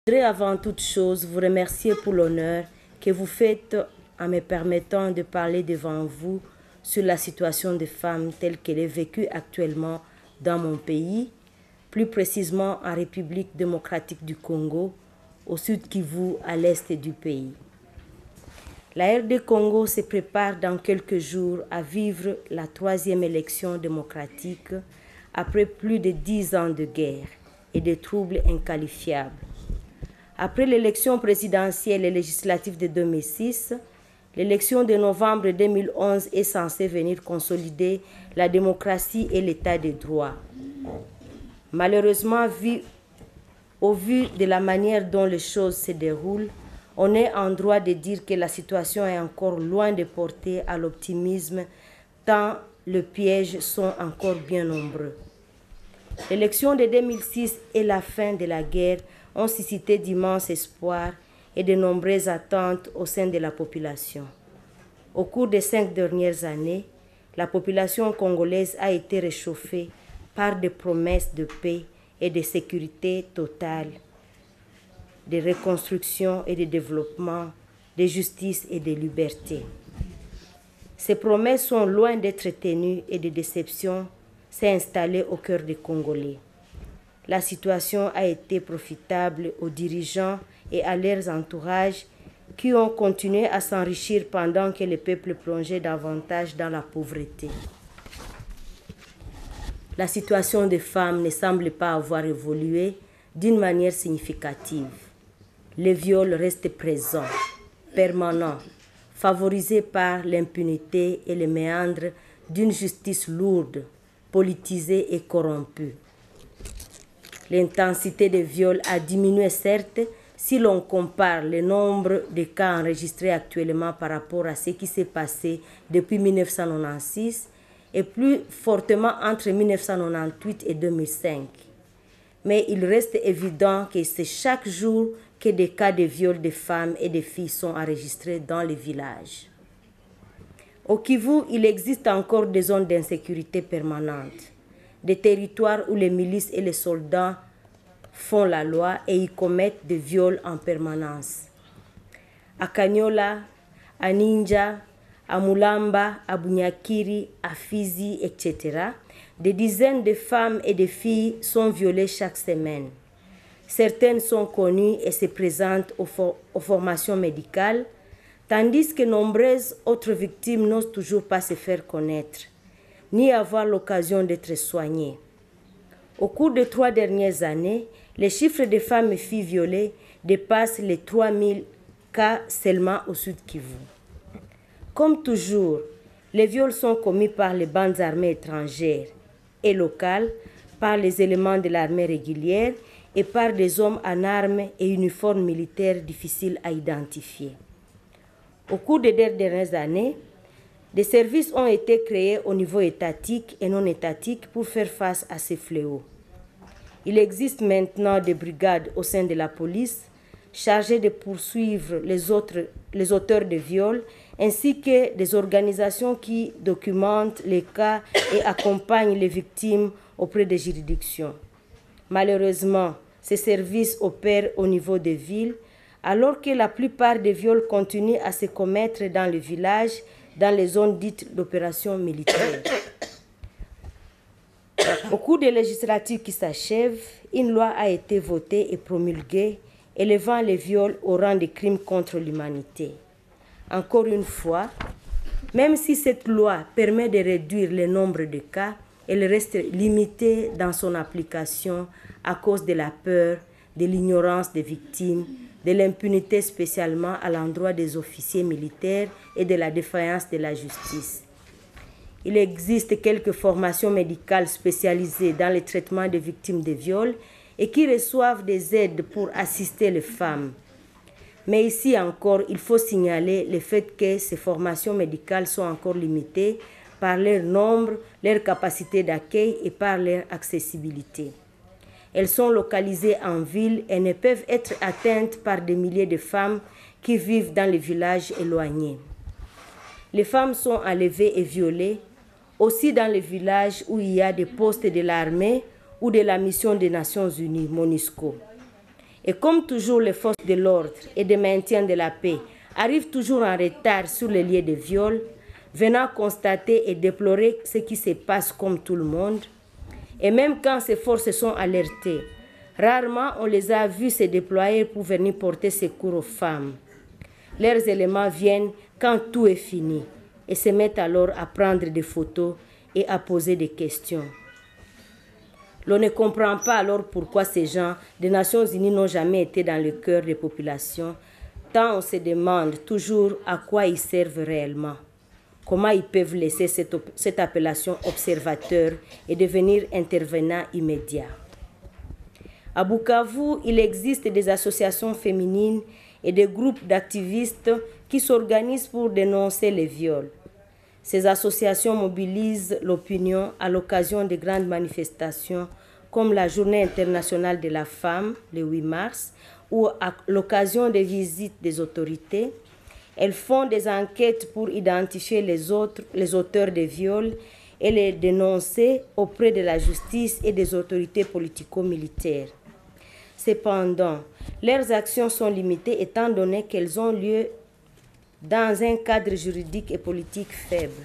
Je voudrais avant toute chose vous remercier pour l'honneur que vous faites en me permettant de parler devant vous sur la situation des femmes telle qu'elle est vécue actuellement dans mon pays, plus précisément en République démocratique du Congo, au sud Kivu, à l'est du pays. La RD Congo se prépare dans quelques jours à vivre la 3e élection démocratique après plus de 10 ans de guerre et de troubles inqualifiables. Après l'élection présidentielle et législative de 2006, l'élection de novembre 2011 est censée venir consolider la démocratie et l'état de droit. Malheureusement, au vu de la manière dont les choses se déroulent, on est en droit de dire que la situation est encore loin de porter à l'optimisme, tant les pièges sont encore bien nombreux. L'élection de 2006 et la fin de la guerre ont suscité d'immenses espoirs et de nombreuses attentes au sein de la population. Au cours des 5 dernières années, la population congolaise a été réchauffée par des promesses de paix et de sécurité totale, de reconstruction et de développement, de justice et de liberté. Ces promesses sont loin d'être tenues et des déceptions s'est installée au cœur des Congolais. La situation a été profitable aux dirigeants et à leurs entourages qui ont continué à s'enrichir pendant que le peuple plongeait davantage dans la pauvreté. La situation des femmes ne semble pas avoir évolué d'une manière significative. Les viols restent présents, permanents, favorisés par l'impunité et les méandres d'une justice lourde, politisée et corrompue. L'intensité des viols a diminué certes si l'on compare le nombre de cas enregistrés actuellement par rapport à ce qui s'est passé depuis 1996 et plus fortement entre 1998 et 2005. Mais il reste évident que c'est chaque jour que des cas de viol de femmes et de filles sont enregistrés dans les villages. Au Kivu, il existe encore des zones d'insécurité permanente, des territoires où les milices et les soldats font la loi et y commettent des viols en permanence. À Kanyola, à Ninja, à Mulamba, à Bunyakiri, à Fizi, etc., des dizaines de femmes et de filles sont violées chaque semaine. Certaines sont connues et se présentent aux formations médicales, tandis que nombreuses autres victimes n'osent toujours pas se faire connaître, ni avoir l'occasion d'être soignées. Au cours des 3 dernières années, les chiffres de femmes et filles violées dépassent les 3000 cas seulement au sud Kivu. Comme toujours, les viols sont commis par les bandes armées étrangères et locales, par les éléments de l'armée régulière et par des hommes en armes et uniformes militaires difficiles à identifier. Au cours des dernières années, des services ont été créés au niveau étatique et non étatique pour faire face à ces fléaux. Il existe maintenant des brigades au sein de la police chargées de poursuivre les auteurs de viols, ainsi que des organisations qui documentent les cas et accompagnent les victimes auprès des juridictions. Malheureusement, ces services opèrent au niveau des villes, alors que la plupart des viols continuent à se commettre dans les villages, dans les zones dites d'opération militaire. Au cours des législatives qui s'achèvent, une loi a été votée et promulguée, élevant les viols au rang de crimes contre l'humanité. Encore une fois, même si cette loi permet de réduire le nombre de cas, elle reste limitée dans son application à cause de la peur, de l'ignorance des victimes, de l'impunité spécialement à l'endroit des officiers militaires et de la défaillance de la justice. Il existe quelques formations médicales spécialisées dans le traitement des victimes de viols et qui reçoivent des aides pour assister les femmes. Mais ici encore, il faut signaler le fait que ces formations médicales sont encore limitées par leur nombre, leur capacité d'accueil et par leur accessibilité. Elles sont localisées en ville et ne peuvent être atteintes par des milliers de femmes qui vivent dans les villages éloignés. Les femmes sont enlevées et violées aussi dans les villages où il y a des postes de l'armée ou de la mission des Nations Unies, MONUSCO. Et comme toujours, les forces de l'ordre et de maintien de la paix arrivent toujours en retard sur les lieux de viol, venant constater et déplorer ce qui se passe comme tout le monde. Et même quand ces forces sont alertées, rarement on les a vus se déployer pour venir porter secours aux femmes. Leurs éléments viennent quand tout est fini et se mettent alors à prendre des photos et à poser des questions. L'on ne comprend pas alors pourquoi ces gens des Nations Unies n'ont jamais été dans le cœur des populations, tant on se demande toujours à quoi ils servent réellement. Comment ils peuvent laisser cette appellation observateur et devenir intervenant immédiat. À Bukavu, il existe des associations féminines et des groupes d'activistes qui s'organisent pour dénoncer les viols. Ces associations mobilisent l'opinion à l'occasion de grandes manifestations comme la Journée internationale de la femme, le 8 mars, ou à l'occasion des visites des autorités. Elles font des enquêtes pour identifier les auteurs des viols et les dénoncer auprès de la justice et des autorités politico-militaires. Cependant, leurs actions sont limitées étant donné qu'elles ont lieu dans un cadre juridique et politique faible.